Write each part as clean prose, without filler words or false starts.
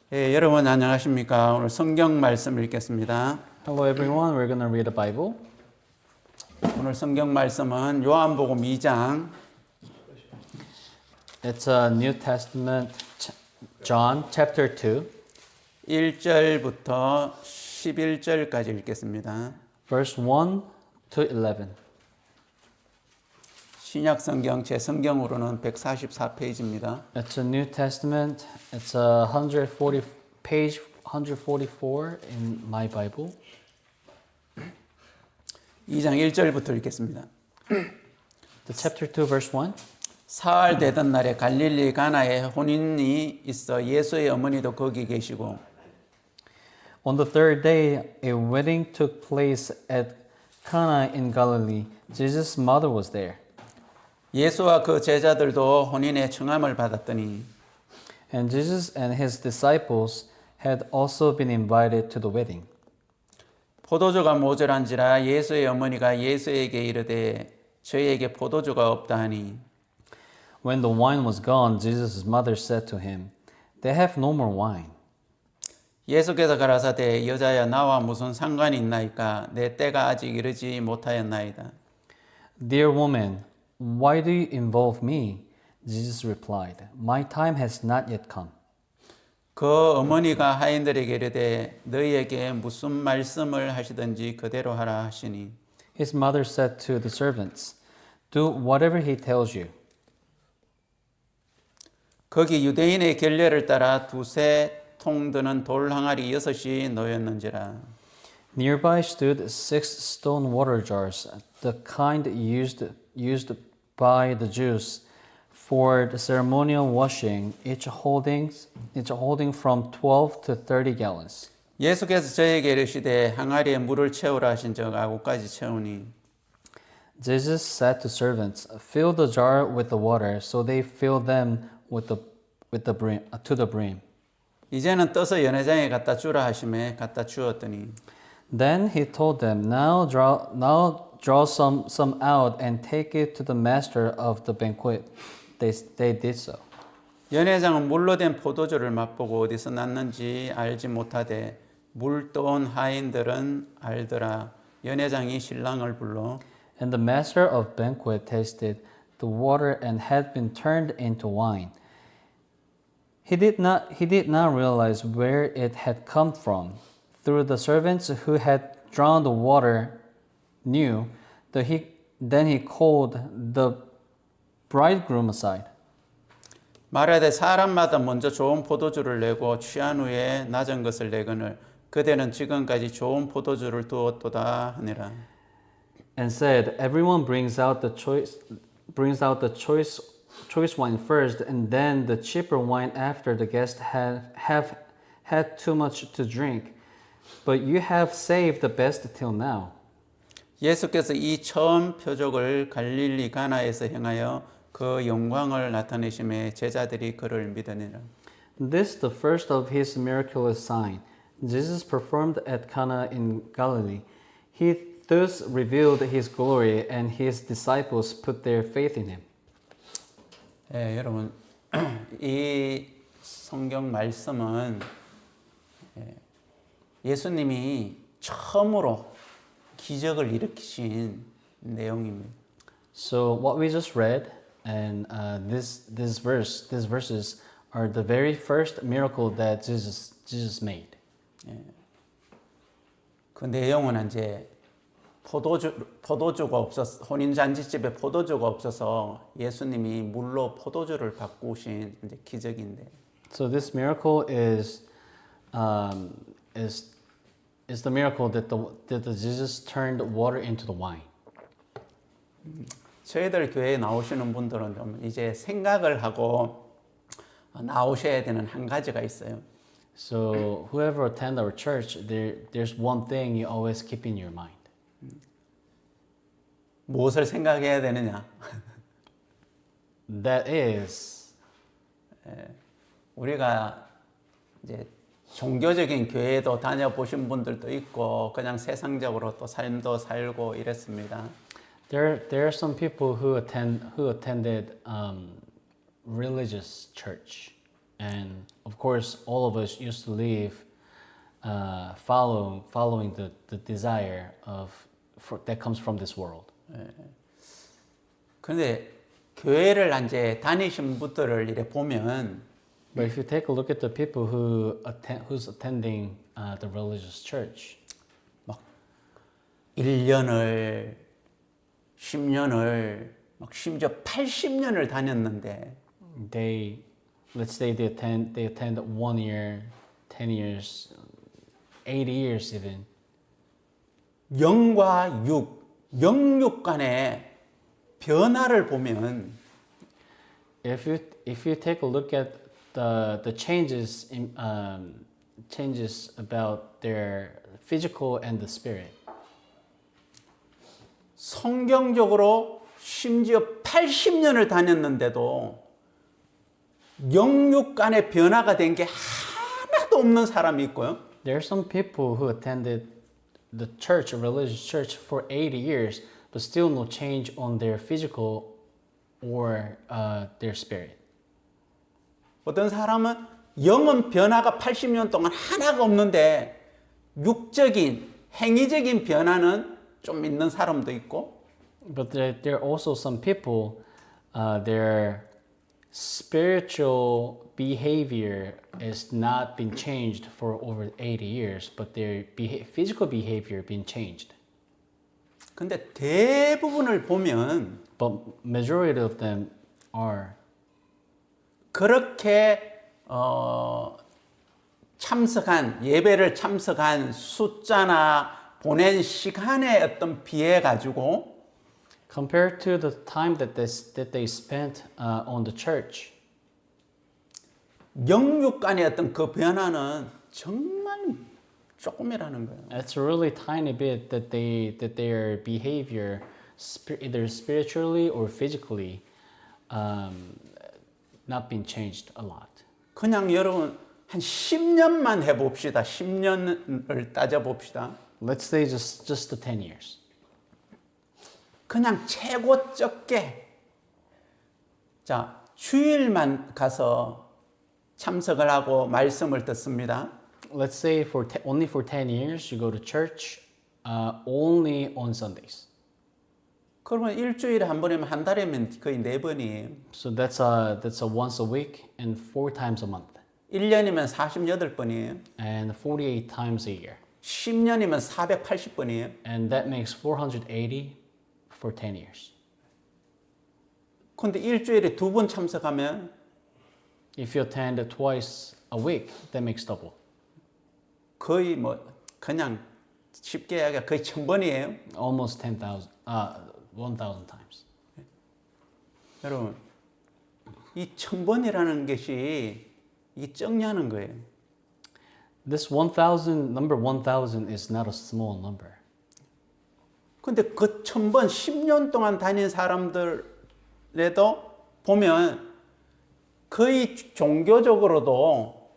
여러분 안녕하십니까? 오늘 성경 말씀 읽겠습니다. Hello everyone, we're going to read the Bible. 오늘 성경 말씀은 요한복음 2장 It's a New Testament, John chapter 2, 1절부터 11절까지 읽겠습니다. verse 1 to 11. 신약 성경 제 성경으로는 144페이지입니다. It's a New Testament, it's a 140 page 144 in my Bible. 2장 1절부터 읽겠습니다. The chapter 2 verse 1. 사흘 되던 날에 갈릴리 가나에 혼인이 있어 예수의 어머니도 거기 계시고 On the third day, a wedding took place at Cana in Galilee. Jesus' mother was there. 예수와 그 제자들도 혼인의 청함을 받았더니 And Jesus and his disciples had also been invited to the wedding. 포도주가 모자란지라 예수의 어머니가 예수에게 이르되 저희에게 포도주가 없다 하니 When the wine was gone, Jesus' mother said to him, They have no more wine. 예수께서 가라사대 여자야 나와 무슨 상관이 있나이까 내 때가 아직 이르지 못하였나이다. Dear woman, why do you involve me? Jesus replied, My time has not yet come. 그 어머니가 하인들에게 이르되 너희에게 무슨 말씀을 하시든지 그대로 하라 하시니 His mother said to the servants, Do whatever he tells you. 거기 유대인의 결례를 따라 두세 통 드는 돌 항아리 6이 놓였는지라. Nearby stood 6 stone water jars, the kind used by the Jews for the ceremonial washing, each holding from 12 to 30 gallons. 예수께서 저에게 이르시되 항아리에 물을 채우라 하신 적 아구까지 채우니 Jesus said to servants, Fill the jar with the water, so they filled them to the brim. 이제는 떠서 연회장에 갖다 주라 하심에 갖다 주었더니 Then he told them, Now draw some out and take it to the master of the banquet. They did so. 연회장은 물로 된 포도주를 맛보고 어디서 났는지 알지 못하되 물 떠온 하인들은 알더라. 연회장이 신랑을 불러 And the master of banquet tasted the water and had been turned into wine. He did not realize where it had come from. Through the servants who had drawn the water knew, then he called the bridegroom aside. 말하되 사람마다 먼저 좋은 포도주를 내고 취한 후에 낮은 것을 내거늘 그대는 지금까지 좋은 포도주를 두었도다 하니라. And said, Everyone brings out the choice wine first, and then the cheaper wine after the guests have had too much to drink. But you have saved the best till now. 예수께서 이 처음 표적을 갈릴리 가나에서 행하여 그 영광을 나타내심에 제자들이 그를 믿으니라. This the first of his miraculous sign Jesus performed at Cana in Galilee. He thus revealed his glory, and his disciples put their faith in him. 여러분 이 성경 말씀은 예수님이 처음으로 기적을 일으키신 내용입니다. So what we just read and these verses are the very first miracle that Jesus made. 그 내용은 이제 포도주가 없어서 혼인 잔치집에 포도주가 없어서 예수님이 물로 포도주를 바꾸신 이제 기적인데. So this miracle is the miracle that the Jesus turned water into the wine. 저희들 교회에 나오시는 분들은 좀 이제 생각을 하고 나오셔야 되는 한 가지가 있어요. So whoever attend our church, there's one thing you always keep in your mind. 무엇을 생각해야 되느냐? That is, 우리가 이제 종교적인 교회도 다녀보신 분들도 있고 그냥 세상적으로 또 삶도 살고 이랬습니다. there are some people who attended religious church. And of course, all of us used to live following the desire that comes from this world. 그런데 교회를 이제 다니신 분들을 이렇게 보면 But if you take a look at the people who's attending the religious church, 1년을 10년을 막 심지어 80년을 다녔는데 let's say they attend 1 year, 10 years, 80 years even. 영과 영육 간의 변화를 보면 If you take a look at the changes changes about their physical and the spirit, 성경적으로 심지어 80년을 다녔는데도 영육 간의 변화가 된 게 하나도 없는 사람이 있고요. there are some people who attended the church, a religious church, for 80 years, but still no change on their physical or their spirit. 어떤 사람은 영은 변화가 80년 동안 하나가 없는데 육적인 행위적인 변화는 좀 있는 사람도 있고 But there are also some people, their spiritual behavior has not been changed for over 80 years, but their physical behavior been changed. 근데 대부분을 보면 But majority of them are 그렇게 예배를 참석한 숫자나 보낸 시간의 어떤 비해 가지고 compared to the time that they spent on the church. 영육 간의 어떤 그 변화는 정말 조금이라는 거예요. It's a really tiny bit that their behavior, either spiritually or physically, not been changed a lot. 그냥 여러분 한 10년만 해봅시다. 10년을 따져봅시다. Let's say just the 10 years. 그냥 최고 적게 자 주일만 가서 참석을 하고 말씀을 듣습니다. Let's say only for 10 years you go to church only on Sundays. 그러면 일주일에 한 번이면 한 달이면 거의 4번이에요. So that's a once a week and 4 times a month. 1년이면 48번이에요. And 48 times a year. 10년이면 480번이에요. And that makes 480 for 10 years. 근데 일주일에 2번 참석하면 If you attend twice a week, that makes double. 거의 뭐 그냥 쉽게 이야기하면 거의 1000번이에요. Almost 10,000, 1,000 times. 여러분, 이 1000번이라는 것이 이게 적냐는 거예요. This 1,000, number 1,000 is not a small number. 근데 그 1000번 10년 동안 다닌 사람들에도 보면 거의 종교적으로도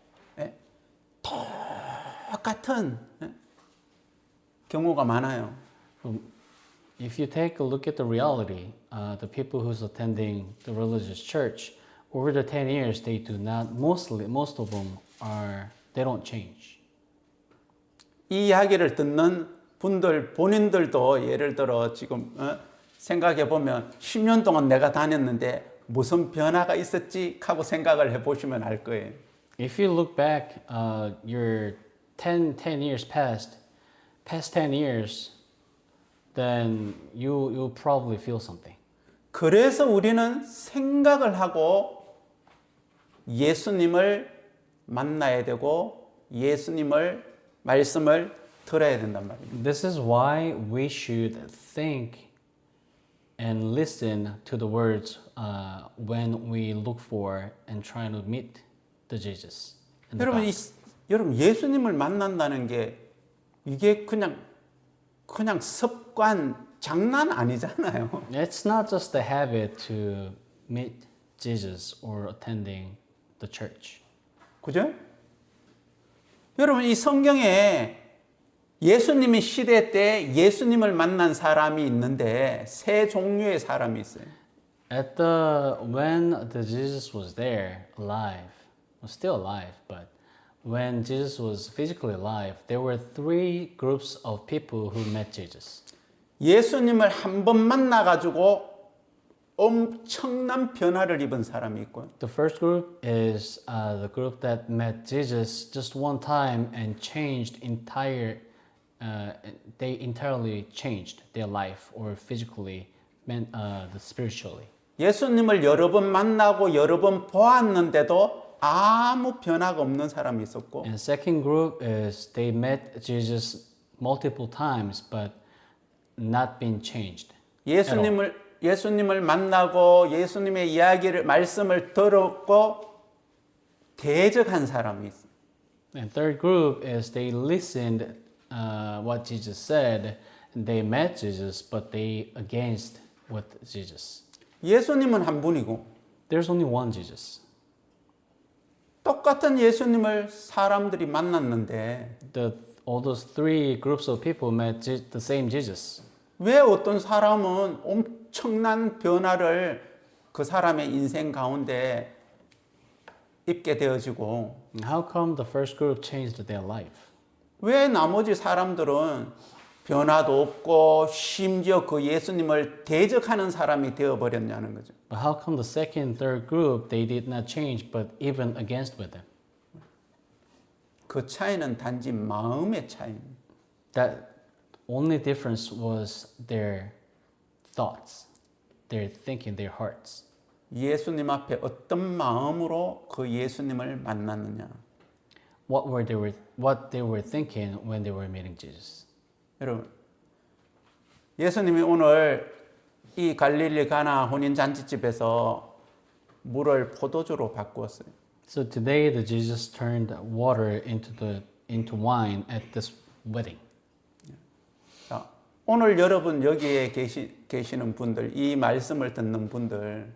똑같은 경우가 많아요. If you take a look at the reality, the people who's attending the religious church, over the 10 years, they do not, most of them they don't change. 이 이야기를 듣는 분들, 본인들도 예를 들어 지금 생각해 보면 10년 동안 내가 다녔는데 무슨 변화가 있었지 하고 생각을 해 보시면 알 거예요. If you look back, your 10 years past 10 years, then you'll probably feel something. 그래서 우리는 생각을 하고 예수님을 만나야 되고 예수님을 말씀을 들어야 된단 말이에요. This is why we should think and listen to the words when we look for and try to meet the Jesus. 여러분 예수님을 만난다는 게 이게 그냥 습관 장난 아니잖아요. It's not just a habit to meet Jesus or attending the church. 그죠? 여러분 이 성경에 예수님이 시대 때 예수님을 만난 사람이 있는데 세 종류의 사람이 있어요. When the Jesus was there alive, was still alive, but when Jesus was physically alive, there were three groups of people who met Jesus. 예수님을 한 번 만나가지고 엄청난 변화를 입은 사람이 있고요. The first group is the group that met Jesus just one time and changed they entirely changed their life or physically, spiritually. 예수님을 여러 번 만나고 여러 번 보았는데도 아무 변화가 없는 사람이 있었고, And the second group is they met Jesus multiple times but not been changed. 예수님을 만나고 예수님의 이야기를 말씀을 들었고 대적한 사람이 있어요. And third group is they listened what Jesus said, and they met Jesus, but they against with Jesus. 예수님은 한 분이고 There's only one Jesus. 똑같은 예수님을 사람들이 만났는데 All those three groups of people met the same Jesus. 왜 어떤 사람은 엄청난 변화를 그 사람의 인생 가운데 입게 되어지고 And how come the first group changed their life? 왜 나머지 사람들은 변화도 없고 심지어 그 예수님을 대적하는 사람이 되어버렸냐는 거죠. But how come the second, third group they did not change but even against with them? 그 차이는 단지 마음의 차이입니다. That only difference was their thoughts, their thinking, their hearts. 예수님 앞에 어떤 마음으로 그 예수님을 만났느냐. What they were thinking when they were meeting Jesus. 여러분, 예수님이 오늘 이 갈릴리 가나 혼인 잔치집에서 물을 포도주로 바꾸었어요. So today the Jesus turned water into wine at this wedding. 자, 오늘 여러분 여기에 계시는 분들, 이 말씀을 듣는 분들,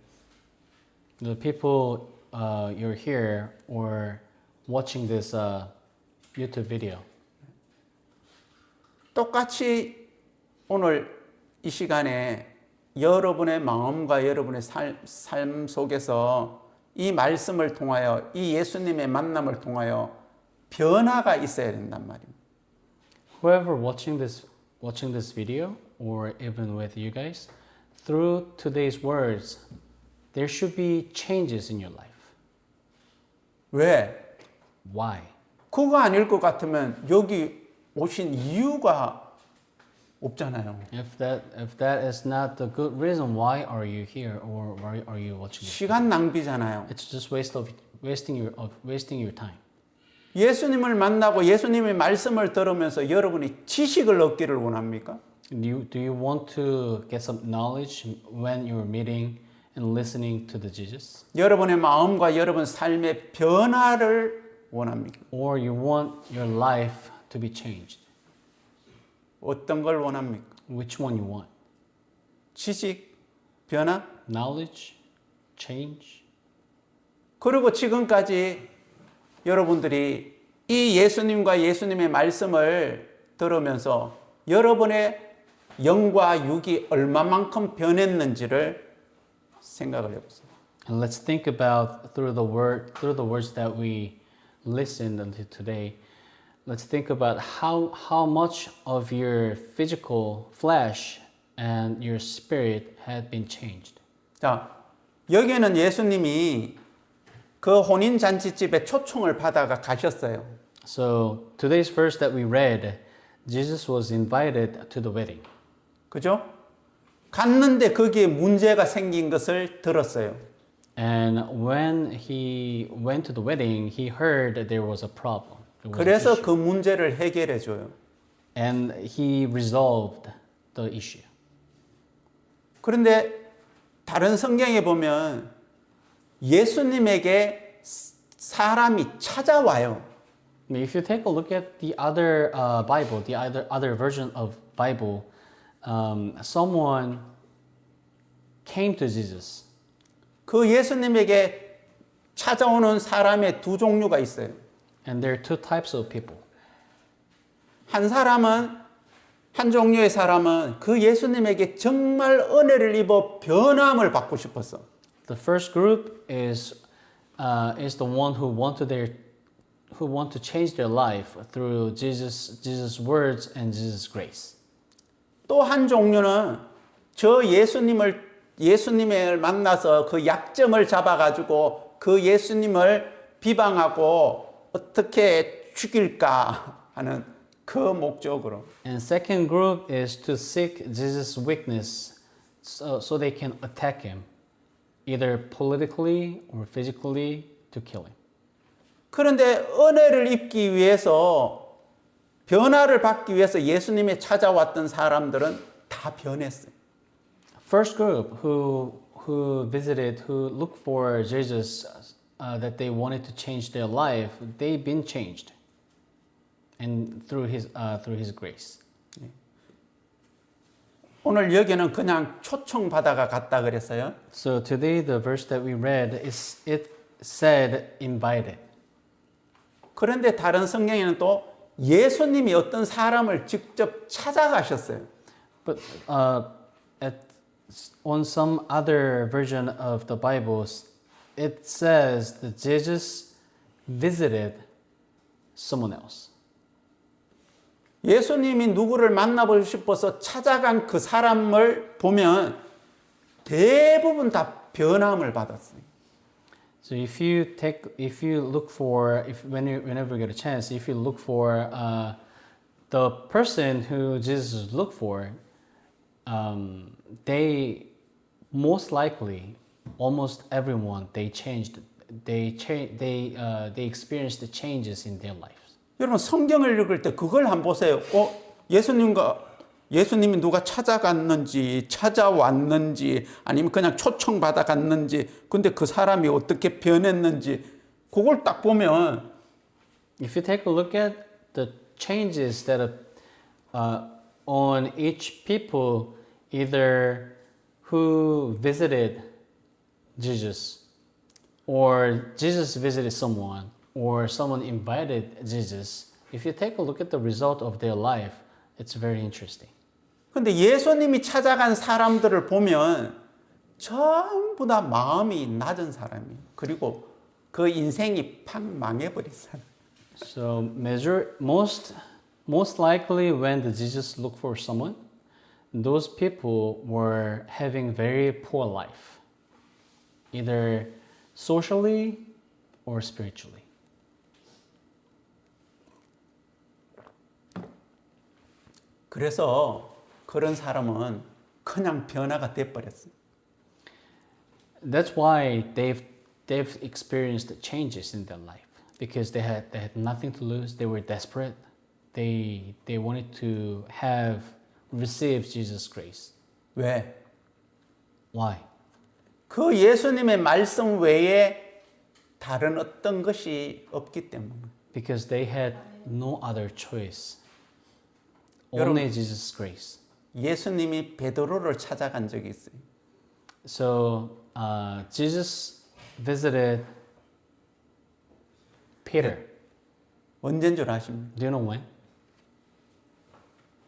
The people you're here or watching this YouTube video. 똑같이 오늘 이 시간에 여러분의 마음과 여러분의 삶 속에서 이 말씀을 통하여 이 예수님의 만남을 통하여 변화가 있어야 된단 말입니다. Whoever watching this video or even with you guys, through today's words, there should be changes in your life. 왜? Why? 그거 아닐 것 같으면 여기 오신 이유가 없잖아요. If that is not the good reason, why are you here or why are you watching this? 시간 낭비잖아요. It's just wasting your time. 예수님을 만나고 예수님의 말씀을 들으면서 여러분이 지식을 얻기를 원합니까? Do you want to get some knowledge when you're meeting and listening to the Jesus? 여러분의 마음과 여러분 삶의 변화를 원합니까? Or you want your life to be changed? 어떤 걸 원합니까? Which one you want? 지식, 변화? Knowledge, change? 그리고 지금까지 여러분들이 이 예수님과 예수님의 말씀을 들으면서 여러분의 영과 육이 얼마만큼 변했는지를 생각을 해보세요. And let's think about through the words that we listened until today. Let's think about how much of your physical flesh and your spirit had been changed. 자, 여기에는 예수님이 그 혼인 잔치집에 초청을 받아가 가셨어요. So today's verse that we read, Jesus was invited to the wedding. 그죠? 갔는데 거기에 문제가 생긴 것을 들었어요. And when he went to the wedding, he heard there was a problem. There was an 그래서 issue. 그 문제를 해결해 줘요. And he resolved the issue. 그런데 다른 성경에 보면 예수님에게 사람이 찾아와요. If you take a look at the other Bible, the other version of Bible, someone came to Jesus. 그 예수님에게 찾아오는 사람의 두 종류가 있어요. And there are two types of people. 한 종류의 사람은 그 예수님에게 정말 은혜를 입어 변함을 받고 싶었어. The first group is is the one who want to change their life through Jesus' words and Jesus' grace. 또 한 종류는 저 예수님을 만나서 그 약점을 잡아가지고 그 예수님을 비방하고 어떻게 죽일까 하는 그 목적으로. And second group is to seek Jesus' weakness so they can attack him, either politically or physically to kill him. 그런데 은혜를 입기 위해서 변화를 받기 위해서 예수님이 찾아왔던 사람들은 다 변했어요. First group who looked for Jesus, that they wanted to change their life, they've been changed, and through his grace. 오늘 여기는 그냥 초청받아가 갔다 그랬어요. So today the verse that we read it said invited. 그런데 다른 성경에는 또 예수님이 어떤 사람을 직접 찾아가셨어요. But on some other version of the Bible, it says that Jesus visited someone else. 예수님이 누구를 만나보고 싶어서 찾아간 그 사람을 보면 대부분 다 변함을 받았어요. So whenever you get a chance, if you look for the person who Jesus looked for, they most likely, almost everyone, they experienced the changes in their lives. 여러분 성경을 읽을 때 그걸 한번 보세요. 예수님이 누가 찾아왔는지 아니면 그냥 초청받아 갔는지 근데 그 사람이 어떻게 변했는지 그걸 딱 보면 If you take a look at the changes that on each people, either who visited Jesus or Jesus visited someone or someone invited Jesus, if you take a look at the result of their life, it's very interesting. 근데 예수님이 찾아간 사람들을 보면 전부 다 마음이 낮은 사람이에요. 그리고 그 인생이 팍 망해버린 사람. So most likely when the Jesus looked for someone, those people were having very poor life, either socially or spiritually. 그래서 그런 사람은 그냥 변화가 돼버렸어요. That's why they've experienced changes in their life because they had nothing to lose. They were desperate. They wanted to receive Jesus' grace. 왜? Why? 그 예수님의 말씀 외에 다른 어떤 것이 없기 때문에. Because they had no other choice. Only Jesus' grace. 예수님이 베드로를 찾아간 적이 있어요. So Jesus visited Peter. 언제인 줄 아십니까? Do you know when?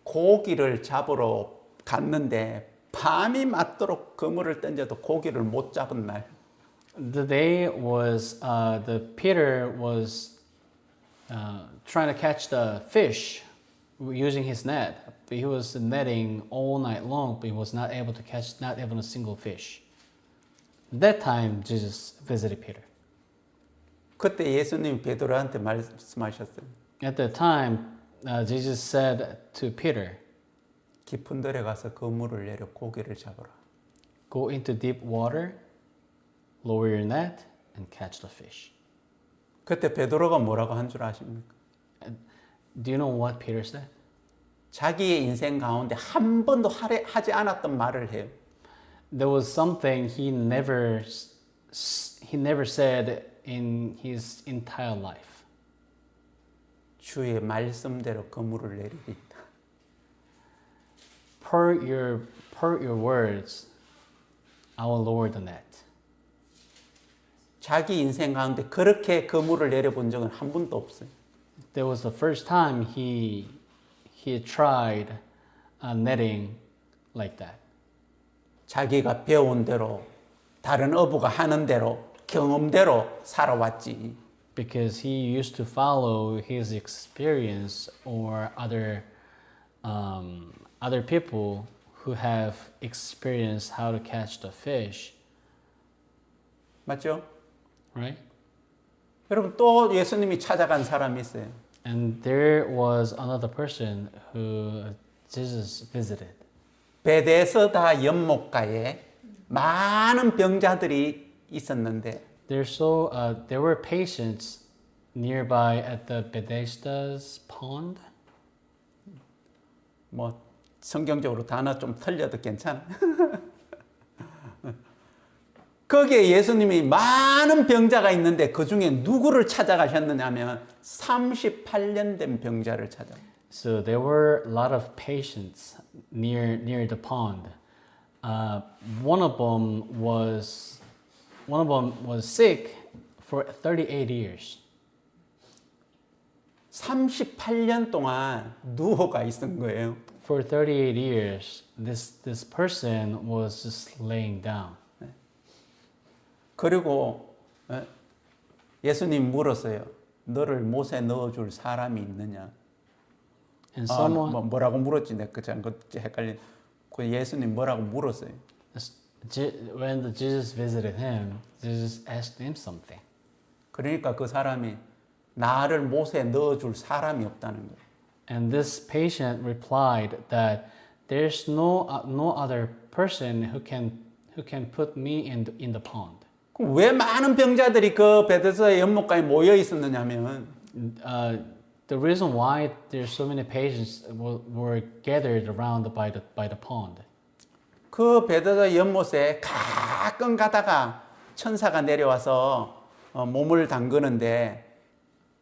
고기를 잡으러 갔는데 밤이 맞도록 그물을 던져도 고기를 못 잡은 날. The day was Peter was trying to catch the fish using his net. But he was netting all night long, but he was not able to catch not even a single fish. That time, Jesus visited Peter. 그때 예수님이 베드로한테 말씀하셨어요. At that time, Jesus said to Peter, 깊은 들에 가서 그물을 내려 고기를 잡으라. "Go into deep water, lower your net, and catch the fish." 그때 베드로가 뭐라고 한 줄 아십니까? Do you know what Peter said? 자기의 인생 가운데 한 번도 하지 않았던 말을 해요. There was something he never said in his entire life. 주의 말씀대로 그물을 내리리다. Per your words, I will lower the net. 자기 인생 가운데 그렇게 그물을 내려본 적은 한 번도 없어요. There was the first time he tried netting like that. 자기가 배운 대로 다른 어부가 하는 대로 경험대로 살아왔지. because he used to follow his experience or other people who have experienced how to catch the fish, 맞죠? right? 여러분 또 예수님이 찾아간 사람이 있어요. And there was another person who Jesus visited. 베데스다 연못가에 많은 병자들이 있었는데 There were patients nearby at the Bethesda's pond. 뭐 성경적으로 단어 좀 틀려도 괜찮아. 거기에 예수님이 많은 병자가 있는데 그 중에 누구를 찾아가셨느냐면 38년 된 병자를 찾아. So there were a lot of patients near the pond. One of them was sick for 38 years. 38년 동안 누워가 있은 거예요. For 38 years, this person was just laying down. 그리고 예수님 물었어요. 너를 못에 넣어줄 사람이 있느냐? And someone 뭐라고 물었지? 내가 그 헷갈린. 그 예수님 뭐라고 물었어요? when Jesus visited him, Jesus asked him something. 그러니까 그 사람이 나를 못에 넣어줄 사람이 없다는 거예요. And this patient replied that there's no other person who can put me in the pond. 그럼 왜 많은 병자들이 그 베데스다 연못가에 모여 있었느냐면 The reason why there's so many patients were gathered around by the pond. 그 베데스다 연못에 가끔 가다가 천사가 내려와서 몸을 담그는데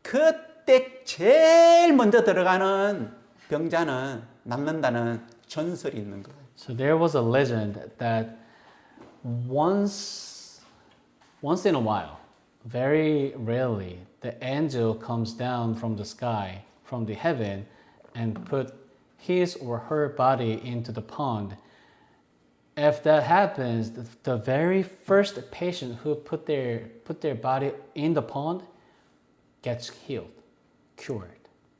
그때 제일 먼저 들어가는 병자는 남는다는 전설이 있는 거예요. So there was a legend that once in a while, very rarely, the angel comes down from the sky, from the heaven, and put his or her body into the pond. If that happens, the very first patient who put their body in the pond gets healed, cured.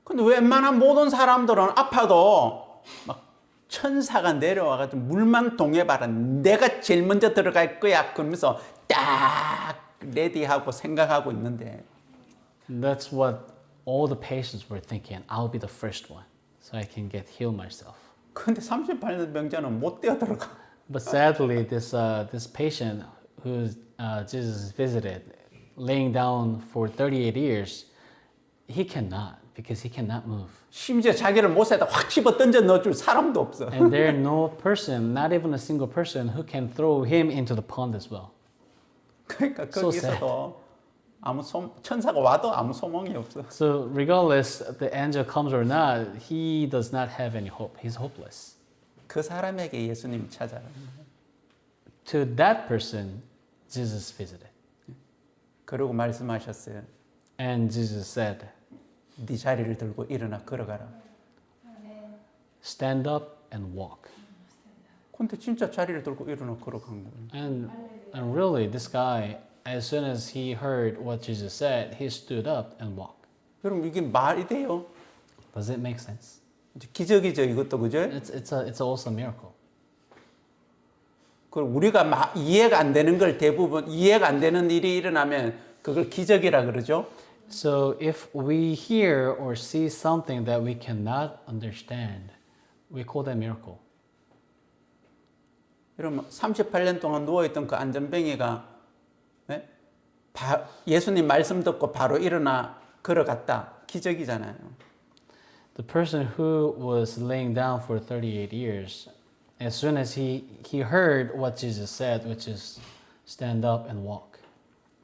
근데 웬만한 모든 사람들은 아파도 막 천사가 내려와가지고 물만 동해봐라. 내가 제일 먼저 들어갈 거야. 그러면서 딱 레디하고 생각하고 있는데 That's what all the patients were thinking. I'll be the first one, so I can get healed myself. 근데 38년 병자는 못 뛰어 들어가. But sadly, this patient who Jesus visited, laying down for 38 years, he cannot because he cannot move. 심지어 자기를 못에다 확 집어 던져 넣어줄 사람도 없어. And there no person, not even a single person, who can throw him into the pond as well. 그러니까 So 거기서도 천사가 와도 아무 소망이 없어. So regardless the angel comes or not, he does not have any hope. He's hopeless. 그 사람에게 예수님이 찾아가. To that person, Jesus visited. 그러고 말씀하셨어요. And Jesus said, 네 자리를 들고 일어나 걸어가라. stand up and walk. 근데 진짜 자리를 들고 일어나 걸어간 거예요. And really, this guy, as soon as he heard what Jesus said, he stood up and walked. 여러분 이게 말이 돼요? Does it make sense? 이제 기적이죠 이것도 그죠? It's also a miracle. 그 우리가 이해가 안 되는 걸 대부분 이해가 안 되는 일이 일어나면 그걸 기적이라 그러죠. So if we hear or see something that we cannot understand, we call that miracle. 여러분 38년 동안 누워있던 그 안전뱅이가 예수님 말씀 듣고 바로 일어나 걸어갔다. 기적이잖아요. The person who was laying down for 38 years, as soon as he heard what Jesus said, which is stand up and walk,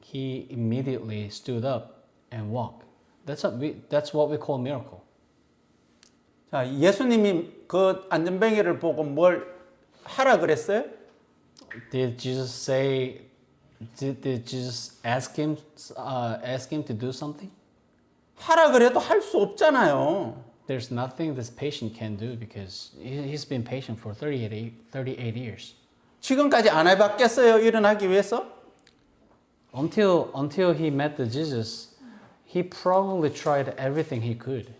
he immediately stood up and walked. That's what we call miracle. 자, 예수님이 그 안전뱅이를 보고 뭘 하라 그랬어요? Did Jesus ask him to do something? 하라 그래도 할 수 없잖아요. There's nothing this patient can do because he's been patient for 38 years. 지금까지 안 해봤겠어요? 일어나기 위해서? Until he met the Jesus, he probably tried everything he could.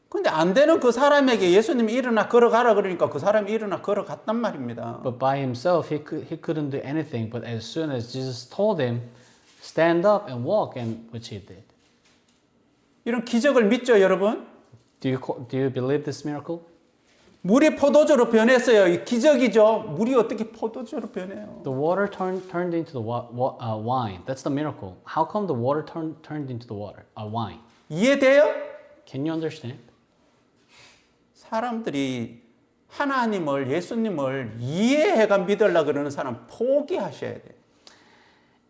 근데 안 되는 그 사람에게 예수님이 일어나 걸어가라 그러니까 그 사람이 일어나 걸어갔단 말입니다. But by himself, he couldn't do anything. But as soon as Jesus told him, stand up and walk, and which he did. 이런 기적을 믿죠, 여러분? Do you believe this miracle? 물이 포도주로 변했어요. 이 기적이죠. 물이 어떻게 포도주로 변해요? The water turned into the wine. That's the miracle. How come the water turned into the wine? 이해돼요? Can you understand? 사람들이 하나님을 예수님을 이해해가 믿으려 그러는 사람 포기하셔야 돼요.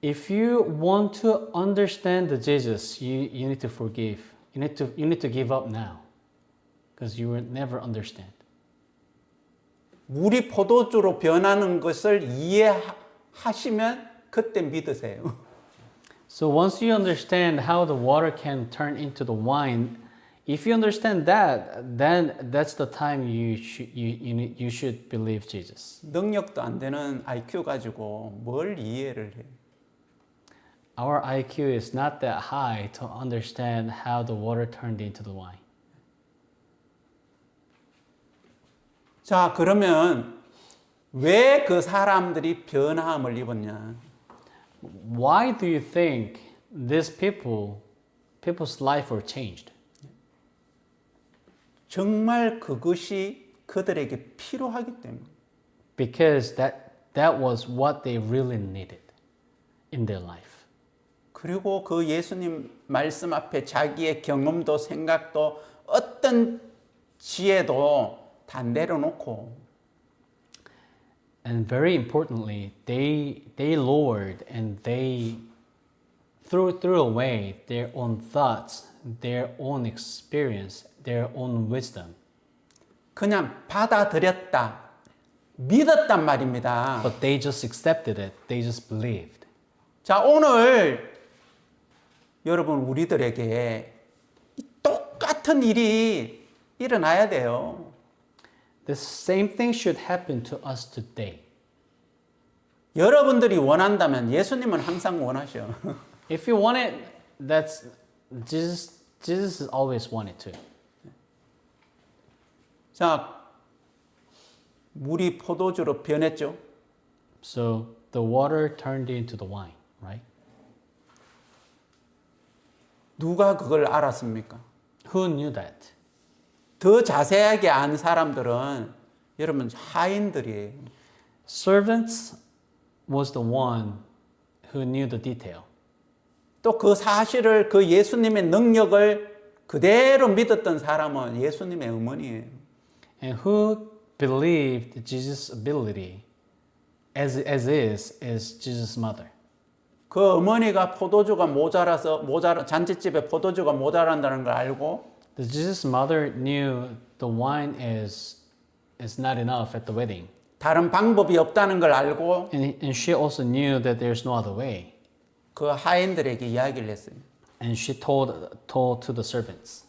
If you want to understand the Jesus, you need to forgive. You need to give up now, because you will never understand. 물이 포도주로 변하는 것을 이해하시면 그때 믿으세요. So once you understand how the water can turn into the wine, if you understand that, then that's the time you should believe Jesus. 능력도 안 되는 IQ 가지고 뭘 이해를 해요? Our IQ is not that high to understand how the water turned into the wine. 자, 그러면 왜 그 사람들이 변화함을 입었냐? Why do you think these people's life were changed? 정말 그것이 그들에게 필요하기 때문에. Because that was what they really needed in their life. 그리고 그 예수님 말씀 앞에 자기의 경험도 생각도 어떤 지혜도 다 내려놓고 And very importantly, they lowered and they threw away their own thoughts, their own experience, their own wisdom. 그냥 받아들였다. 믿었단 말입니다. But they just accepted it. They just believed. 자, 오늘 여러분 우리들에게 이 똑같은 일이 일어나야 돼요. The same thing should happen to us today. 여러분들이 원한다면 예수님은 항상 원하셔. If you want it, that's Jesus has always wanted to. 자, 물이 포도주로 변했죠. So the water turned into the wine, right? 누가 그걸 알았습니까? Who knew that? 더 자세하게 안 사람들은 여러분 하인들이에요. Servants was the one who knew the detail. 또 그 사실을 그 예수님의 능력을 그대로 믿었던 사람은 예수님의 어머니예요. And who believed Jesus' ability as is Jesus' mother. 그 어머니가 포도주가 잔치집에 포도주가 모자란다는 걸 알고 The Jesus' mother knew the wine is not enough at the wedding. 다른 방법이 없다는 걸 알고 And she also knew that there's no other way. 그 하인들에게 이야기를 했어요. And she told to the servants.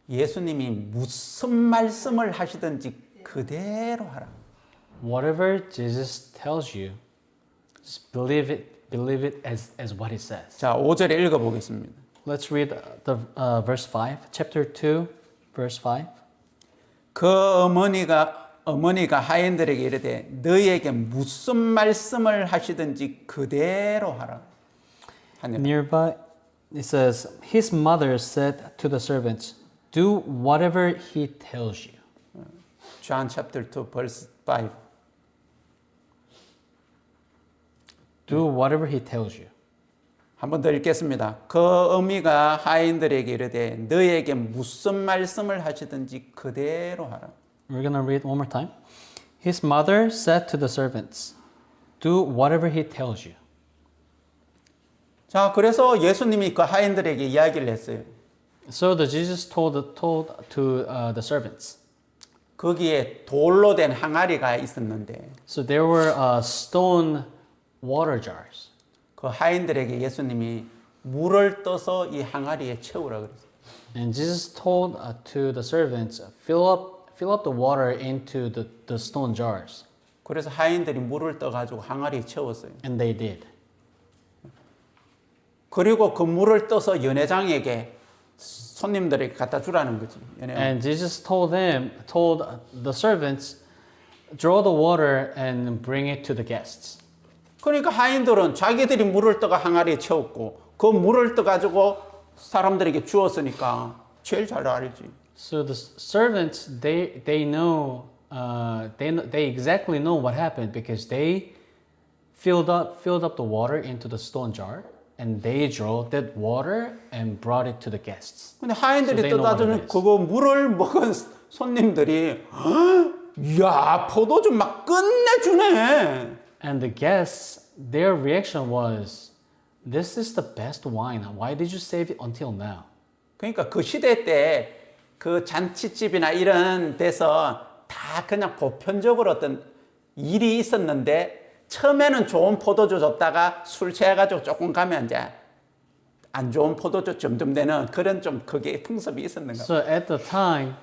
예수님이 무슨 말씀을 하시든지 그대로 하라. Whatever Jesus tells you, just believe it as what he says. 자, 5절에 읽어 보겠습니다. Let's read the verse 5, chapter 2, verse 5. 그 어머니가 하인들에게 이르되 너희에게 무슨 말씀을 하시든지 그대로 하라. 하니라. Nearby, it says, his mother said to the servants, do whatever he tells you. John chapter 2 verse 5. Do whatever he tells you. 한 번 더 읽겠습니다. 그 어미가 하인들에게 이르되 너희에게 무슨 말씀을 하시든지 그대로 하라. We're going to read one more time. His mother said to the servants, do whatever he tells you. 자, 그래서 예수님이 그 하인들에게 이야기를 했어요. So the Jesus told to the servants. 거기에 돌로 된 항아리가 있었는데 So there were stone water jars. 그 하인들에게 예수님이 물을 떠서 이 항아리에 채우라 그랬어요. And Jesus told to the servants, fill up the water into the stone jars. 그래서 하인들이 물을 떠 가지고 항아리에 채웠어요. And they did. 그리고 그 물을 떠서 연회장에게 손님들에게 갖다 주라는 거지. 연회장. And Jesus told the servants, draw the water and bring it to the guests. 그러니까 하인들은 자기들이 물을 떠가 항아리에 채웠고 그 물을 떠 가지고 사람들에게 주었으니까 제일 잘 알지. So the servants, they know, they exactly know what happened because they filled up the water into the stone jar and they drew that water and brought it to the guests. 근데 So 하인들이 they know what it 떠다 주는 is. 그거 물을 먹은 손님들이 야 포도주 막 끝내주네. And the guests, their reaction was, "This is the best wine. Why did you save it until now?" 그러니까 그 시대 때 그 잔치집이나 이런 데서 다 그냥 보편적으로 어떤 일이 있었는데 처음에는 좋은 포도주 줬다가 술 취해가지고 조금 가면 이제 안 좋은 포도주 점점 되는 그런 좀 그게 풍습이 있었는가. So at the time,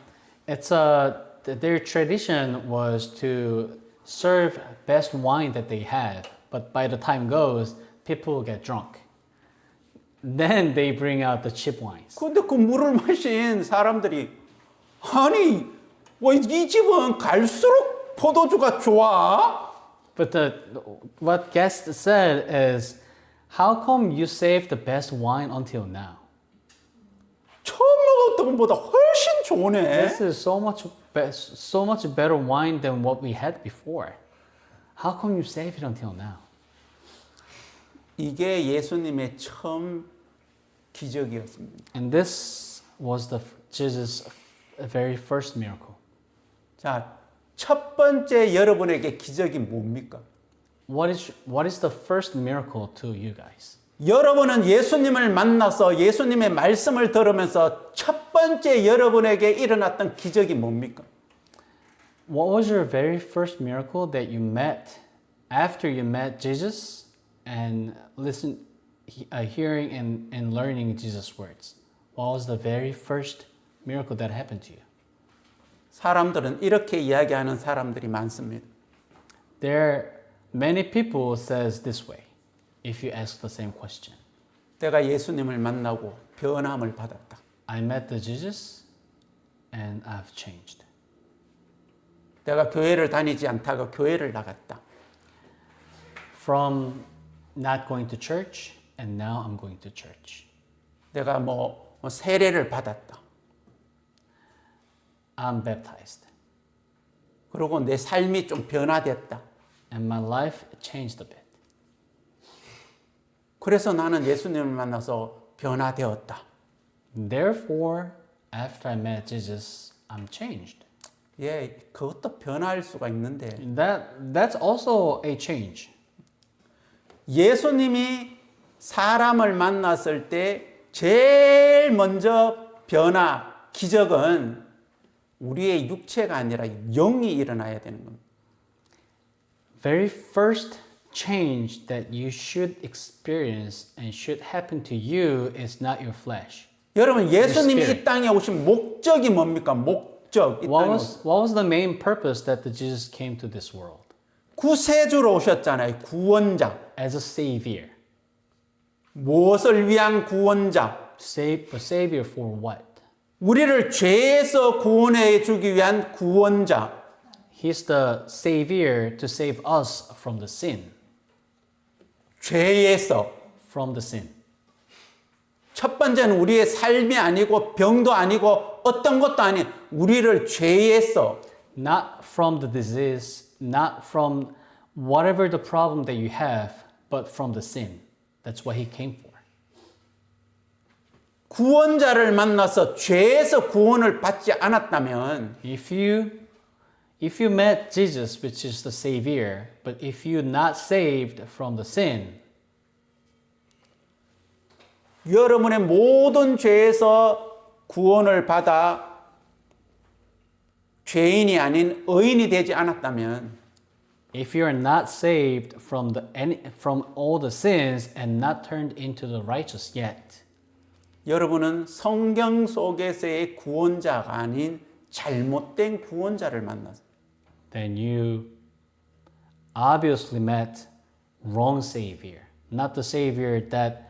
their tradition was to serve best wine that they had. But by the time goes, people get drunk. Then they bring out the cheap wines. 근데 그 물을 마신 사람들이 아니 이 집은 갈수록 포도주가 좋아? But what guests said is, how come you saved the best wine until now? 처음 먹었던 것보다 훨씬 좋네. This is so much better wine than what we had before. How come you saved it until now? 이게 예수님의 처음 기적이었습니다. And this was Jesus' very first miracle. 자, 첫 번째 여러분에게 기적이 뭡니까? What is the first miracle to you guys? 여러분은 예수님을 만나서 예수님의 말씀을 들으면서 첫 번째 여러분에게 일어났던 기적이 뭡니까? What was your very first miracle that you met after you met Jesus and hearing and learning Jesus' words? What was the very first miracle that happened to you? 사람들은 이렇게 이야기하는 사람들이 많습니다. Many people says this way if you ask the same question. 내가 예수님을 만나고 변함을 받았다. I met the Jesus and I've changed. 내가 교회를 다니지 않다가 교회를 나갔다. From not going to church and now I'm going to church. 내가 뭐 세례를 받았다. I'm baptized. 그리고 내 삶이 좀 변화됐다. And my life changed a bit. 그래서 나는 예수님을 만나서 변화되었다. Therefore, after I met Jesus, I'm changed. 예, 그것도 변화할 수가 있는데 That's also a change. 예수님이 사람을 만났을 때 제일 먼저 변화, 기적은 우리의 육체가 아니라 영이 일어나야 되는 겁니다. Very first change that you should experience and should happen to you is not your flesh. 여러분, 예수님이 spirit. 이 땅에 오신 목적이 뭡니까? 목적. 이 땅에 What was the main purpose that the Jesus came to this world? 구세주로 오셨잖아요. 구원자. As a savior. 무엇을 위한 구원자? A savior for what? 우리를 죄에서 구원해 주기 위한 구원자. He's the savior to save us from the sin. 죄에서. From the sin. 첫 번째는 우리의 삶이 아니고 병도 아니고 어떤 것도 아닌 우리를 죄에서. Not from the disease, not from whatever the problem that you have, but from the sin. That's what he came for. 구원자를 만나서 죄에서 구원을 받지 않았다면 If you met Jesus, which is the Savior, but if you're not saved from the sin, 여러분의 모든 죄에서 구원을 받아 죄인이 아닌 의인이 되지 않았다면 if you're not saved from all the sins and not turned into the righteous yet, 여러분은 성경 속에서의 구원자가 아닌 잘못된 구원자를 만났어요. then you obviously met wrong Savior, not the Savior that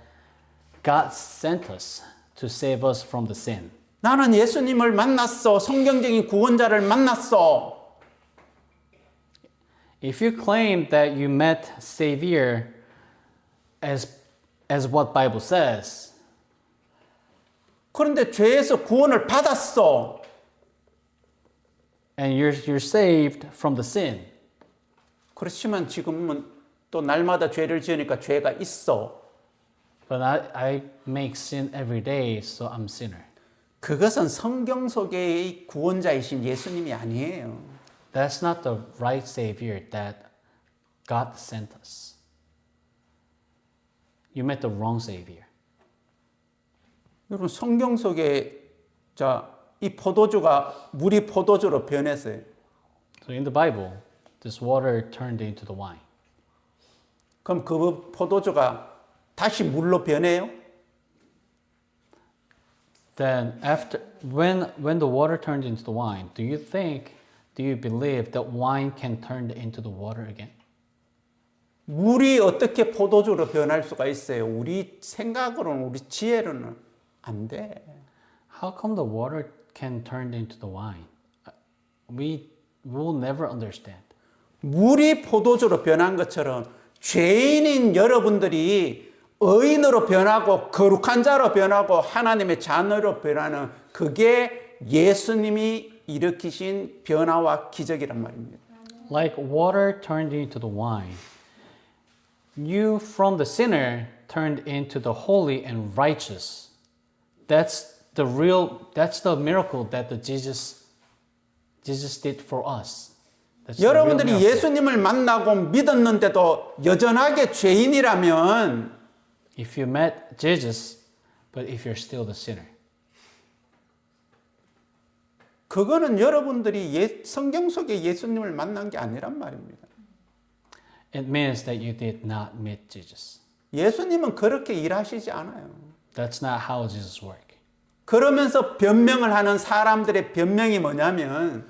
God sent us to save us from the sin. 나는 예수님을 만났어. 성경적인 구원자를 만났어. If you claim that you met Savior as what Bible says, 그런데 죄에서 구원을 받았어. and you're saved from the sin, 그렇지만 지금은 또 날마다 죄를 지으니까 죄가 있어. but I make sin every day, so I'm sinner. 그것은 성경 속의 구원자이신 예수님이 아니에요. That's not the right Savior that God sent us. You met the wrong Savior. 여러분 성경 속에 이 포도주가 물이 포도주로 변했어요. So in the Bible, this water turned into the wine. 그럼 그 포도주가 다시 물로 변해요? Then after when the water turned into the wine, do you believe that wine can turn into the water again? 물이 어떻게 포도주로 변할 수가 있어요? 우리 생각으로는 우리 지혜로는 안 돼. How come the water can turn into the wine? We will never understand. 물이 포도주로 변한 것처럼 죄인인 여러분들이 의인으로 변하고 거룩한 자로 변하고 하나님의 자녀로 변하는 그게 예수님이 일으키신 변화와 기적이란 말입니다. Like water turned into the wine, you from the sinner turned into the holy and righteous. That's the miracle that Jesus did for us. That's the real 여러분들이 miracle. 예수님을 만나고 믿었는데도 여전하게 죄인이라면 If you met Jesus, but if you're still the sinner, 그거는 여러분들이 성경 속에 예수님을 만난 게 아니란 말입니다. it means that you did not meet Jesus. 예수님은 그렇게 일하시지 않아요. That's not how Jesus worked. 그러면서 변명을 하는 사람들의 변명이 뭐냐면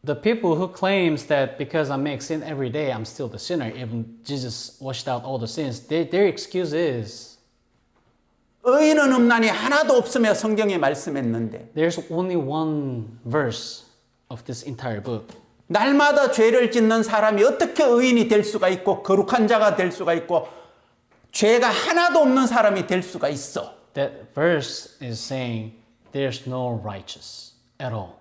The people who claims that because I make sin every day, I'm still the sinner, even Jesus washed out all the sins, their excuse is, 의인은 없나니 하나도 없으며 성경에 말씀했는데 there's only one verse of this entire book. 날마다 죄를 짓는 사람이 어떻게 의인이 될 수가 있고 거룩한 자가 될 수가 있고 죄가 하나도 없는 사람이 될 수가 있어. That verse is saying there's no righteous at all.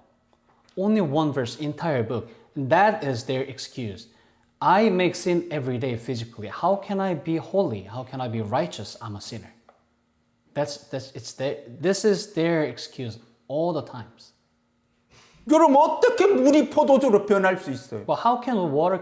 Only one verse, entire book. And that is their excuse. I make sin every day physically. How can I be holy? How can I be righteous? I'm a sinner. This is their excuse all the times. 여러분 어떻게 물이 포도주로 변할 수 있어요? But how can water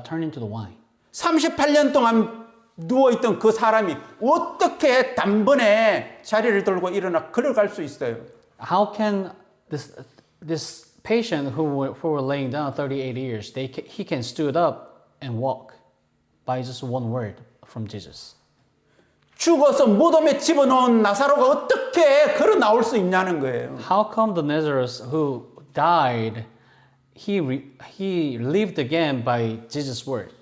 turn into the wine? 38년 동안 누워있던 그 사람이 어떻게 단번에 자리를 들고 일어나 걸어갈 수 있어요? How can this patient who were laying down 38 years, he can stood up and walk by just one word from Jesus? 죽어서 무덤에 집어넣은 나사로가 어떻게 걸어 나올 수 있냐는 거예요. How come the Lazarus who died, he lived again by Jesus' word?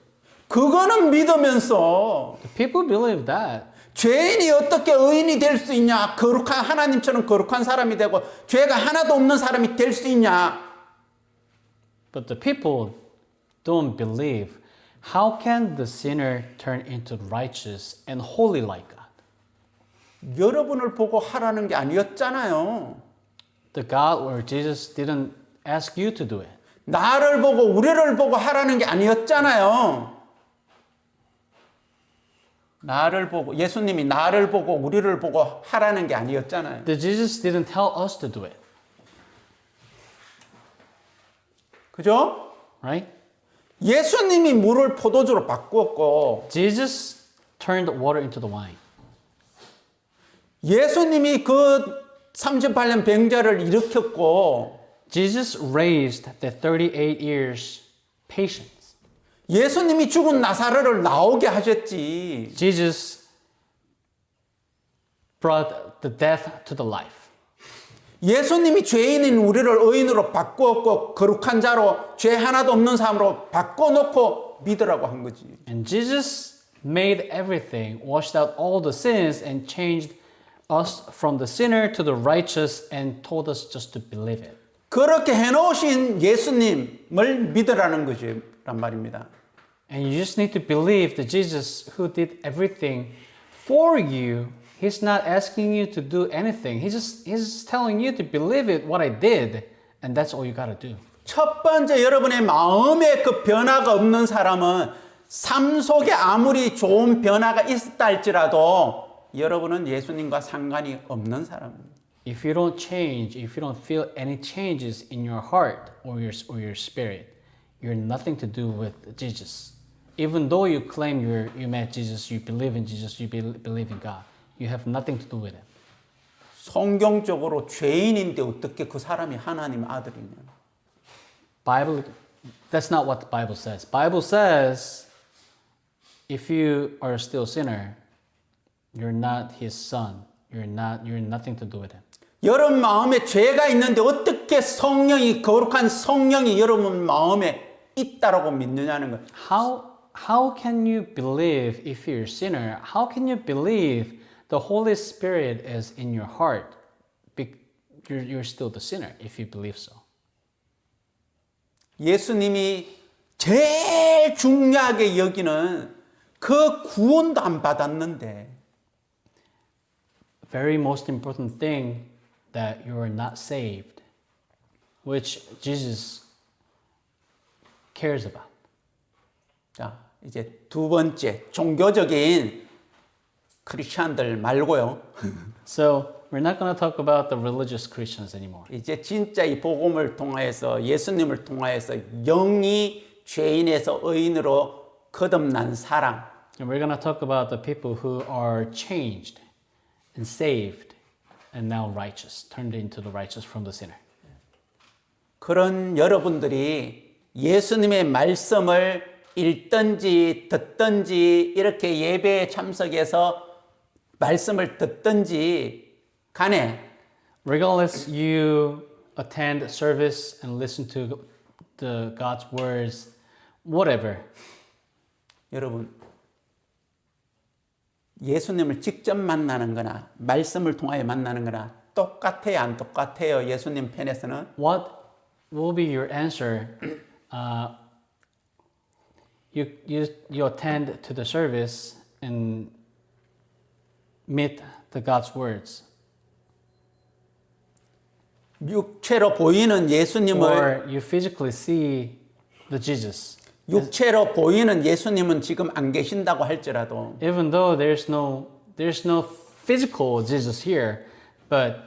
그거는 믿으면서 The people believe that. 죄인이 어떻게 의인이 될 수 있냐? 거룩한 하나님처럼 거룩한 사람이 되고 죄가 하나도 없는 사람이 될 수 있냐? But the people don't believe. How can the sinner turn into righteous and holy like God? 여러분을 보고 하라는 게 아니었잖아요. The God or Jesus didn't ask you to do it. 나를 보고 우리를 보고 하라는 게 아니었잖아요. 나를 보고 예수님이 나를 보고 우리를 보고 하라는 게 아니었잖아요. The Jesus didn't tell us to do it. 그죠? Right? 예수님이 물을 포도주로 바꾸었고 Jesus turned water into the wine. 예수님이 그 38년 병자를 일으켰고 Jesus raised the 38 years patient. 예수님이 죽은 나사로를 나오게 하셨지. Jesus brought the death to the life. 예수님이 죄인인 우리를 의인으로 바꾸었고 거룩한 자로 죄 하나도 없는 사람으로 바꿔놓고 믿으라고 한 거지. And Jesus made everything, washed out all the sins, and changed us from the sinner to the righteous, and told us just to believe it. 그렇게 해놓으신 예수님을 믿으라는 것이란 말입니다. And you just need to believe that Jesus, who did everything for you, He's not asking you to do anything. He's telling you to believe it, what I did, and that's all you gotta do. 첫 번째 여러분의 마음에 그 변화가 없는 사람은 삶 속에 아무리 좋은 변화가 있었다 할지라도 여러분은 예수님과 상관이 없는 사람입니다. If you don't change, if you don't feel any changes in your heart or your spirit, you're nothing to do with Jesus. Even though you claim you met Jesus, you believe in Jesus, you believe in God, you have nothing to do with Him. 성경적으로 죄인인데 어떻게 그 사람이 하나님 아들이냐? Bible, that's not what the Bible says. Bible says, if you are still a sinner, you're not His son. You're nothing to do with Him. 여러분 마음에 죄가 있는데 어떻게 성령이 거룩한 성령이 여러분 마음에 있다라고 믿느냐는 거예요. How can you believe if you're a sinner? How can you believe the Holy Spirit is in your heart? You're still the sinner if you believe so. 예수님이 제일 중요하게 여기는 그 구원도 안 받았는데 Very most important thing that you are not saved, which Jesus cares about. 자, 이제 두 번째 종교적인 크리스천들 말고요. So we're not going to talk about the religious Christians anymore. 이제 진짜 이 복음을 통하여서 예수님을 통하여서 영이 죄인에서 의인으로 거듭난 사람. And we're going to talk about the people who are changed and saved and now righteous, turned into the righteous from the sinner. 그런 여러분들이 예수님의 말씀을 읽든지 듣든지 이렇게 예배에 참석해서 말씀을 듣든지 간에 Regardless you attend service and listen to the God's words, whatever. 여러분 예수님을 직접 만나는 거나 말씀을 통하여 만나는 거나 똑같아요 안 똑같아요 예수님 편에서는? What will be your answer? You attend to the service and meet the God's words. 육체로 보이는 예수님을 Or you physically see the Jesus. 육체로 보이는 예수님은 지금 안 계신다고 할지라도 Even though there's no physical Jesus here, but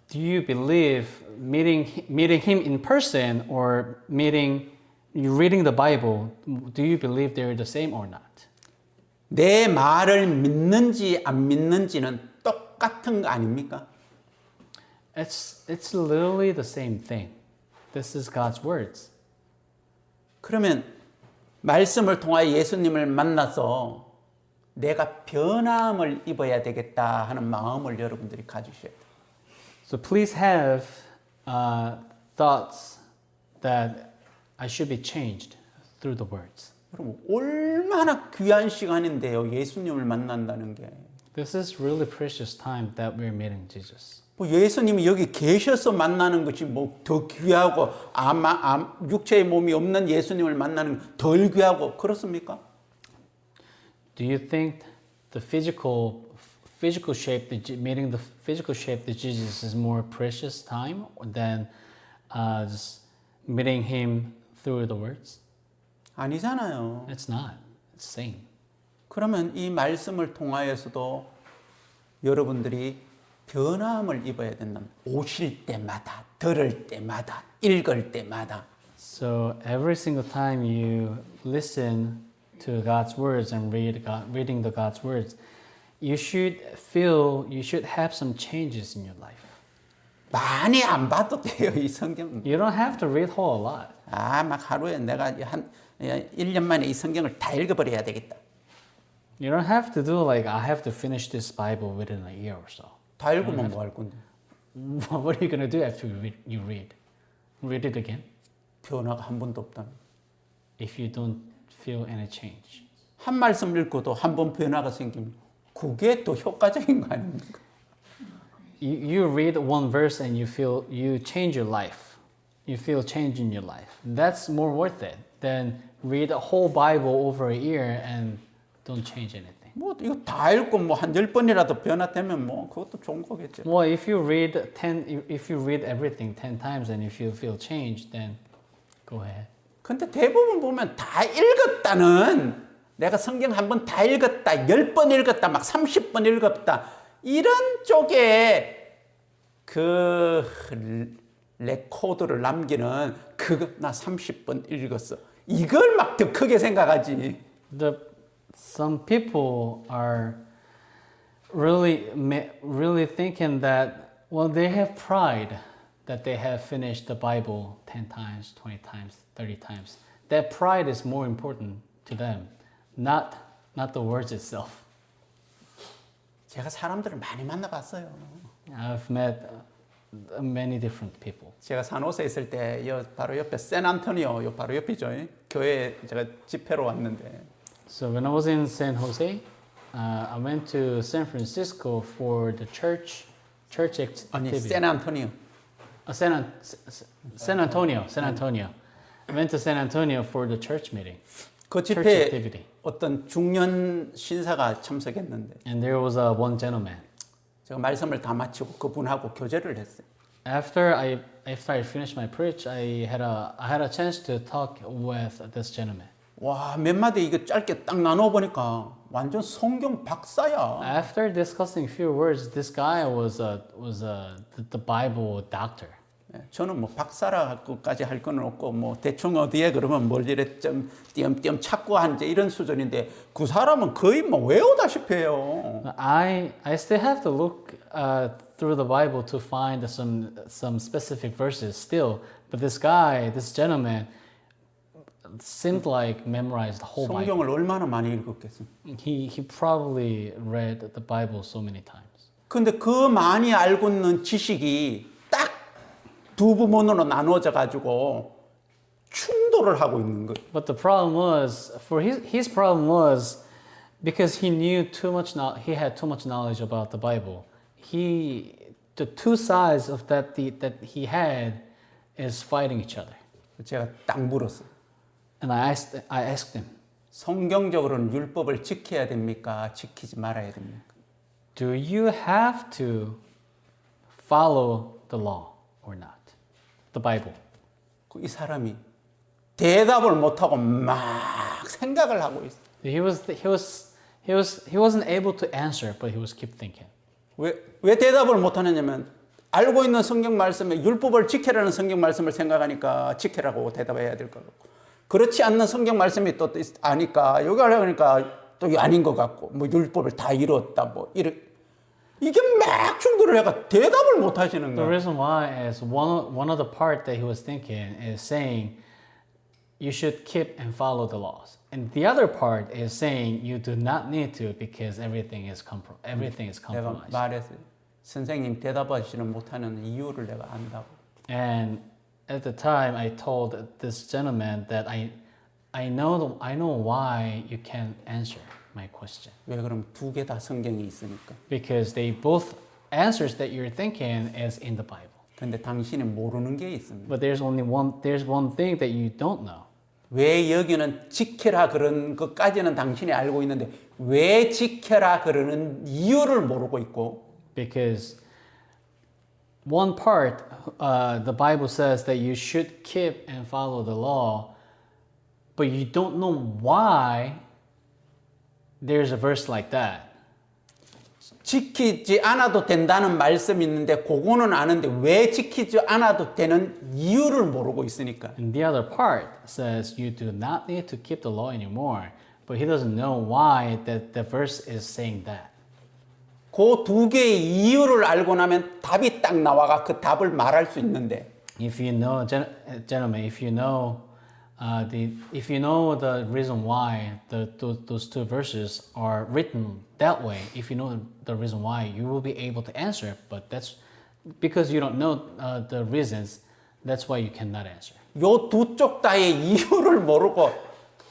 do you believe meeting him in person or reading the Bible? Do you believe they're the same or not? 내 말을 믿는지 안 믿는지는 똑같은 거 아닙니까? It's literally the same thing. This is God's words. 그러면 말씀을 통하여 예수님을 만나서 내가 변함을 입어야 되겠다 하는 마음을 여러분들이 가지셔야 돼요. So please have thoughts that I should be changed through the words. 그럼 얼마나 귀한 시간인데요. 예수님을 만난다는 게. This is really precious time that we're meeting Jesus. 뭐 예수님이 여기 계셔서 만나는 것이 뭐 더 귀하고 육체의 몸이 없는 예수님을 만나는 덜 귀하고 그렇습니까? Do you think the physical shape, meeting the physical shape that Jesus is more precious time than just meeting Him through the words? 아니잖아요. It's not. It's the same. 그러면 이 말씀을 통하여서도 여러분들이 변함을 입어야 된다. 오실 때마다, 들을 때마다, 읽을 때마다. So every single time you listen to God's words and reading the God's words, you should have some changes in your life. 많이 안 봐도 돼요, 이 성경. You don't have to read whole a lot. 막 하루에 내가 한 1년 만에 이 성경을 다 읽어버려야 되겠다. You don't have to do like, I have to finish this Bible within a year or so. 다 읽으면 뭐 할 건데? What are you going to do after you read? Read it again? 변화가 한 번도 없다면. If you don't feel any change. 한 말씀 읽고도 한 번 변화가 생기면 그게 또 효과적인 거 아닙니까? You read one verse and you change your life. You feel change in your life. That's more worth it than read a whole Bible over a year and don't change anything. 뭐 이거 다 읽고 뭐 한 10번이라도 변화되면 뭐 그것도 좋은 거겠죠. Well, if you read everything 10 times and if you feel change, then go ahead. 근데 대부분 보면 다 읽었다는 내가 성경 한 번 다 읽었다, 10번 읽었다, 막 30번 읽었다 이런 쪽에 그 레코드를 남기는 그거 나 30번 읽었어. 이걸 막 더 크게 생각하지. Some people are really thinking that, well, they have pride that they have finished the Bible 10 times, 20 times, 30 times. That pride is more important to them, not the words itself. 제가 사람들을 많이 만나봤어요. I've met many different people. 제가 산호세 있을 때 바로 옆에 샌안토니오 요 바로 옆이죠. 교회 제가 집회로 왔는데 So when I was in San Jose, I went to San Francisco for the church 아니 activity. 샌안토니오 San Antonio. I went to San Antonio for the church meeting. 그 church 집회에 activity. 어떤 중년 신사가 참석했는데 And there was one gentleman. 제가 말씀을 다 마치고 그분하고 교제를 했어요. After I finished my preach, I had a chance to talk with this gentleman. 와, 몇 마디 이거 짧게 딱 나눠 보니까 완전 성경 박사야. After discussing a few words, this guy was the Bible doctor. 예, 저는 뭐 박사라고까지 할 건 없고 뭐 대충 어디에 그러면 뭘 이래 좀 띄엄띄엄 찾고 한 이런 수준인데 그 사람은 거의 뭐 외우다시피 해요. I still have to look through the Bible to find some specific verses still, but this gentleman seemed like memorized the whole Bible. 성경을 얼마나 많이 읽었겠습니까? He probably read the Bible so many times. 근데 그 많이 알고 있는 지식이 딱 두 부문으로 나누어져 가지고 충돌을 하고 있는 거예요. But the problem was, for his problem was, because he knew too much. He had too much knowledge about the Bible. The two sides of that he had is fighting each other. 제가 딱 물었어요. And I asked him, 성경적으로는 율법을 지켜야 됩니까? 지키지 말아야 됩니까? do you have to follow the law or not? The Bible. 이 사람이 대답을 못 하고 막 생각을 하고 있어. He wasn't able to answer, but he was keep thinking. 왜 대답을 못 하느냐면 알고 있는 성경 말씀에 율법을 지켜라는 성경 말씀을 생각하니까 지켜라고 대답해야 될 거고. 그렇지 않는 성경 말씀이 또 아니까 여기 하려고 하니까 또 아닌 것 같고 뭐 율법을 다 이뤘다 뭐 이게 막 충돌을 해가 대답을 못 하시는 The 거예요. reason why is one of the part that he was thinking is saying you should keep and follow the laws, and the other part is saying you do not need to because everything is 내가 compromised. 말했어요. 선생님 대답하시는 못하는 이유를 내가 안다고. And at the time, I told this gentleman that I know why you can't answer my question. 왜 그럼 두 개 다 성경이 있으니까. Because they both answers that you're thinking is in the Bible. 근데 당신이 모르는 게 있습니다. But there's one thing that you don't know. 왜 여기는 지켜라 그런 것까지는 당신이 알고 있는데 왜 지켜라 그러는 이유를 모르고 있고. Because one part, the Bible says that you should keep and follow the law, but you don't know why there's a verse like that. 지키지 않아도 된다는 말씀이 있는데 그거는 아는데 왜 지키지 않아도 되는 이유를 모르고 있으니까. And the other part says you do not need to keep the law anymore, but he doesn't know why that the verse is saying that. 그 두 개의 이유를 알고 나면 답이 딱 나와가 그 답을 말할 수 있는데. If you know, gentlemen, if you know the reason why those two verses are written that way, if you know the reason why, you will be able to answer. But that's because you don't know the reasons. That's why you cannot answer. 요 두 쪽 다의 이유를 모르고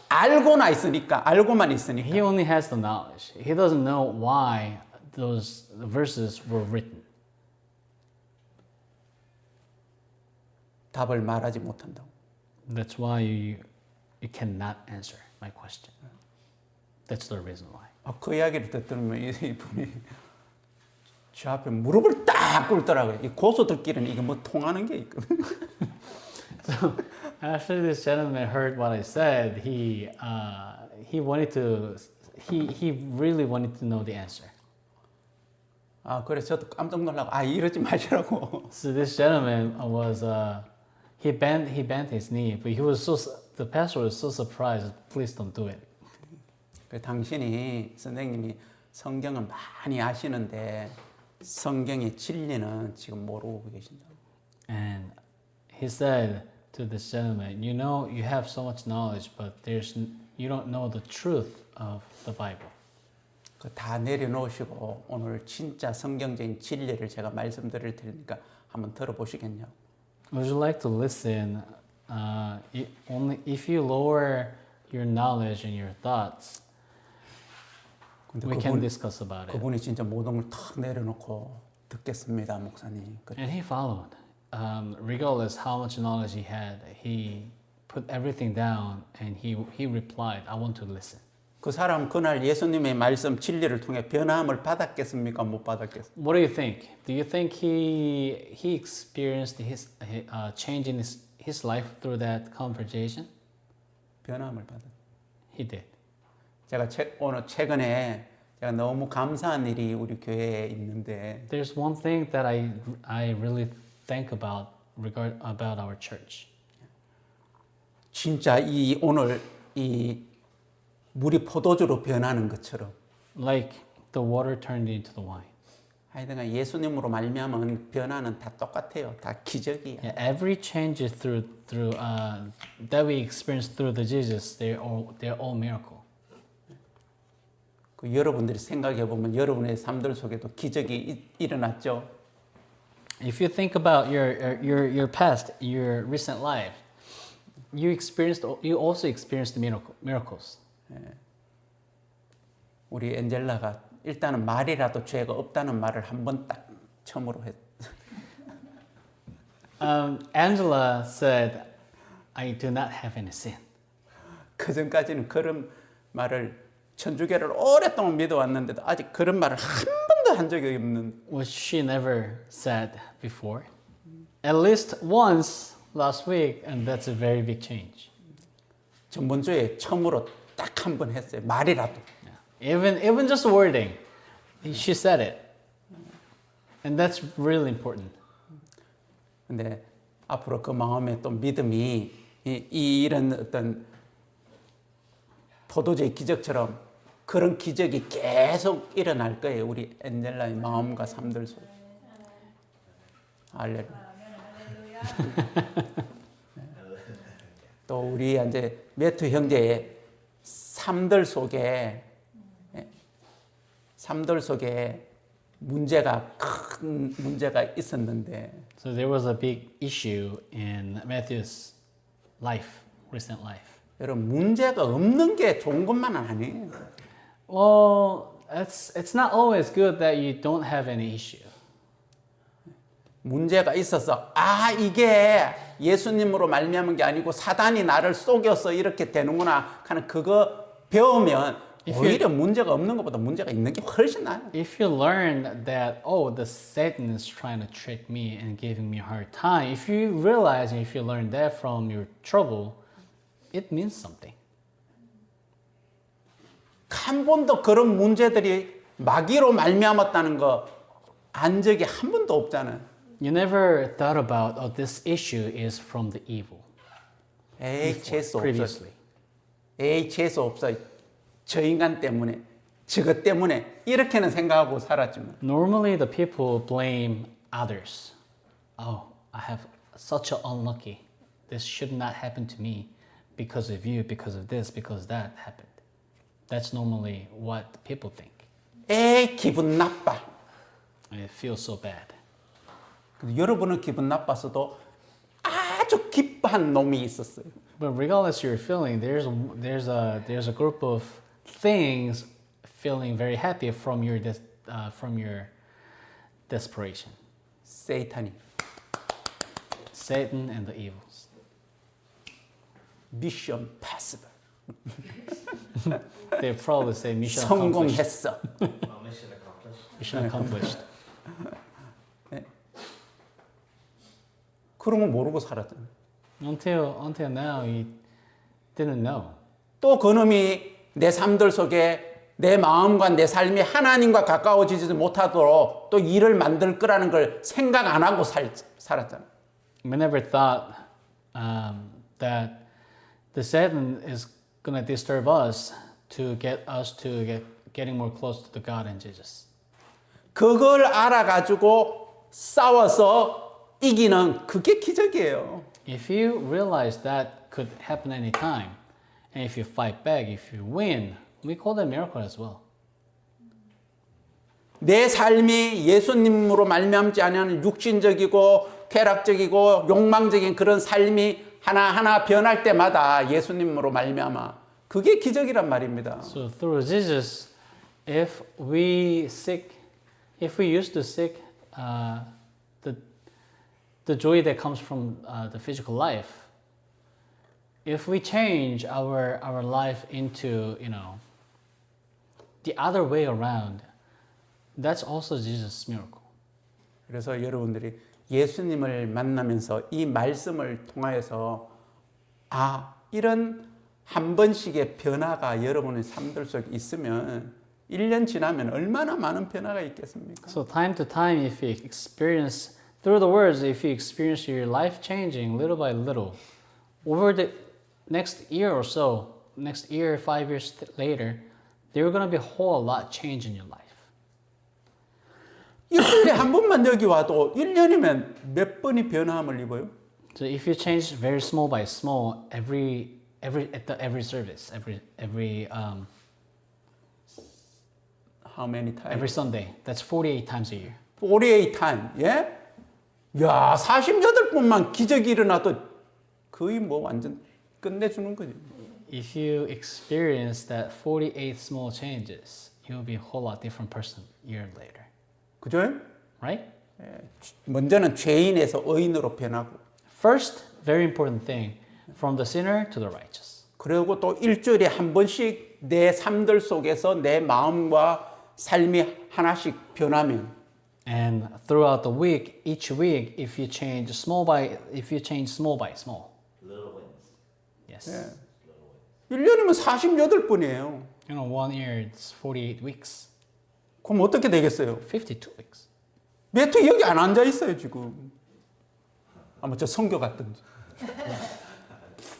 알고만 있으니까. He only has the knowledge. He doesn't know why those verses were written. 답을 말하지 못한다고. That's why you cannot answer my question. That's the reason why. 그 이야기를 듣더니 이분이 저 앞에 무릎을 딱 꿇더라고요. 이 고소들끼리는 이게 뭐 통하는 게 있거든. So after this gentleman heard what I said, he really wanted to know the answer. 그래서 저도 깜짝 놀라고 이러지 마시라고. So this gentleman was he bent his knee, but the pastor was so surprised. Please don't do it. 당신이 선생님이 성경을 많이 아시는데 성경의 진리는 지금 모르고 계신다고. And he said to this gentleman, you know, you have so much knowledge, but you don't know the truth of the Bible. 다 내려놓으시고 오늘 진짜 성경적인 진리를 제가 말씀드릴 테니까 한번 들어보시겠냐고. Would you like to listen? Only if you lower your knowledge and your thoughts, we can discuss about it. 그분이 진짜 모든 걸 탁 내려놓고 듣겠습니다, 목사님. And he followed. Regardless how much knowledge he had, he put everything down and he replied, I want to listen. 그 사람 그날 예수님의 말씀 진리를 통해 변함을 받았겠습니까? 못 받았겠습니까? What do you think? Do you think he experienced his change in his life through that conversation? 변함을 받았. He did. 제가 오늘 최근에 제가 너무 감사한 일이 우리 교회에 있는데 There's one thing that I really think about our church. 진짜 오늘 이 물이 포도주로 변하는 것처럼 Like the water turned into the wine. 하여튼간 예수님으로 말미암은 변화는 다 똑같아요. 다 기적이야. Yeah, every change through that we experience through the Jesus, they're all miracle. 그 여러분들이 생각해 보면 여러분의 삶들 속에도 기적이 일어났죠. If you think about your past, your recent life, you also experienced miracles. 우리 엔젤라가 일단은 말이라도 죄가 없다는 말을 한 번 딱 처음으로 했. Angela said, "I do not have any sin." 그 전까지는 그런 말을 천주교를 오랫동안 믿어왔는데도 아직 그런 말을 한 번도 한 적이 없는. Which she never said before. At least once last week, and that's a very big change. 전번주에 처음으로 딱 한 번 했어요. 말이라도. Even just wording, she said it, and that's really important. 근데 앞으로 그 마음에 또 믿음이 이런 어떤 포도주의 기적처럼 그런 기적이 계속 일어날 거예요. 우리 엔젤라의 마음과 삶들 속에. 할렐루야. 또 우리 이제 매튜 형제의 삶들 속에 큰 문제가 있었는데 So there was a big issue in Matthew's life, recent life. 여러분 문제가 없는 게 좋은 것만은 아니에요. Well, it's not always good that you don't have any issue. 문제가 있어서 이게 예수님으로 말미암은 게 아니고 사단이 나를 속여서 이렇게 되는구나 하는 그거 배우면 오히려 문제가 없는 것보다 문제가 있는 게 훨씬 나아요. If you learn that, the Satan is trying to trick me and giving me a hard time, if you realize and if you learn that from your trouble, it means something. 한 번도 그런 문제들이 마귀로 말미암았다는 거 안 적이 한 번도 없잖아요. You never thought about, this issue is from the evil. 재수 없어. Previously. 재수 없어. 저 인간 때문에, 저것 때문에 이렇게는 생각하고 살았지만. Normally, the people blame others. I have such an unlucky. This should not happen to me because of you, because of this, because that happened. That's normally what people think. 기분 나빠. And it feels so bad. 여러분은 기분 나빴어도 아주 기뻐한 놈이 있었어요. But regardless of your feeling, there's a group of things feeling very happy from your desperation. 세이탄이 Satan and the evils. 미션 패스블. They probably say mission accomplished. 성공했어. Mission accomplished. Mission accomplished. 그러면 모르고 살았잖아. Until now, he didn't know. 또 그놈이 내 삶들 속에 내 마음과 내 삶이 하나님과 가까워지지 못하도록 또 일을 만들 거라는 걸 생각 안 하고 살았잖아. We never thought that the Satan is gonna disturb us to get getting more close to the God and Jesus. 그걸 알아가지고 싸워서 이기는 그게 기적이에요. If you realize that could happen anytime, and if you fight back, if you win, we call that miracle as well. 내 삶이 예수님으로 말미암지 않은 육신적이고 쾌락적이고 욕망적인 그런 삶이 하나하나 변할 때마다 예수님으로 말미암아 그게 기적이란 말입니다. So through Jesus, if we used to seek the joy that comes from the physical life, if we change our life into the other way around, that's also Jesus' miracle. 그래서 여러분들이 예수님을 만나면서 이 말씀을 통하여서 이런 한 번씩의 변화가 여러분의 삶들 속에 있으면 1년 지나면 얼마나 많은 변화가 있겠습니까? So time to time, if you experience through the words, if you experience your life changing little by little, over the next year or so, next year, 5 years later, there's going to be a whole lot change in your life. 일주일에 한 번만 여기 와도 1년이면 몇 번이 변화함을 입어요? So if you change very small by small every service, every How many times? every Sunday, that's 48 times a year. 48 time. 예? 야, 48번만 기적이 일어나도 거의 뭐 완전 끝내주는 거지. If you experience that 48 small changes, you'll be a whole lot different person a year later, 그죠? right? 먼저는 죄인에서 의인으로 변하고 First, very important thing, from the sinner to the righteous. 그리고 또 일주일에 한 번씩 내 삶들 속에서 내 마음과 삶이 하나씩 변하면 And throughout the week, each week, if you change small by small, Little wins. yes, 1년이면 48번이에요. 1 year it's 48 weeks, 그럼 어떻게 되겠어요? 52 weeks. 매트 여기 안 앉아 있어요 지금. 아마 저 성교 갔던지.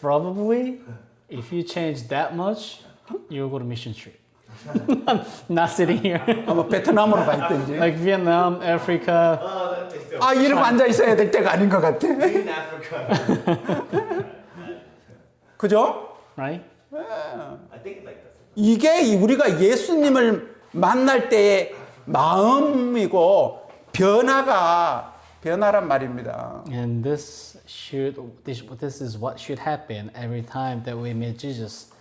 Probably, if you change that much, you'll go to mission trip. Not sitting here. 아마 베트남으로 가 있던지. Like Vietnam, Africa. 이러고 앉아 있어야 될 때가 아닌 것 같아. In Africa. 그죠? Right? I think like that. 이게 우리가 예수님을 만날 때의 마음이고 변화란 말입니다. And this is what should happen every time that we meet Jesus.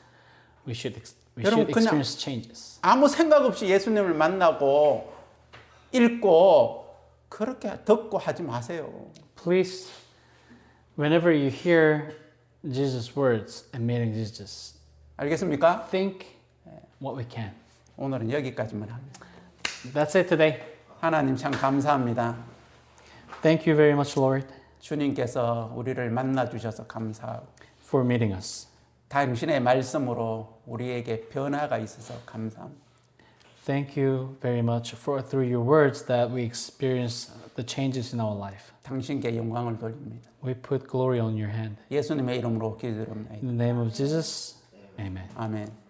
We should 여러분, 그냥 experience changes. 아무 생각 없이 예수님을 만나고 읽고 그렇게 듣고 하지 마세요. Please, whenever you hear Jesus' words and meeting Jesus, 알겠습니까? think what we can. 오늘은 여기까지만 합니다. That's it today. 하나님 참 감사합니다. Thank you very much, Lord, 주님께서 우리를 만나 주셔서 감사하고 for meeting us. 당신의 말씀으로 우리에게 변화가 있어서 감사합니다. Thank you very much for through your words that we experience the changes in our life. 당신께 영광을 돌립니다. We put glory on your hand. 예수님의 이름으로 기도드립니다. In the name of Jesus, amen. 아멘.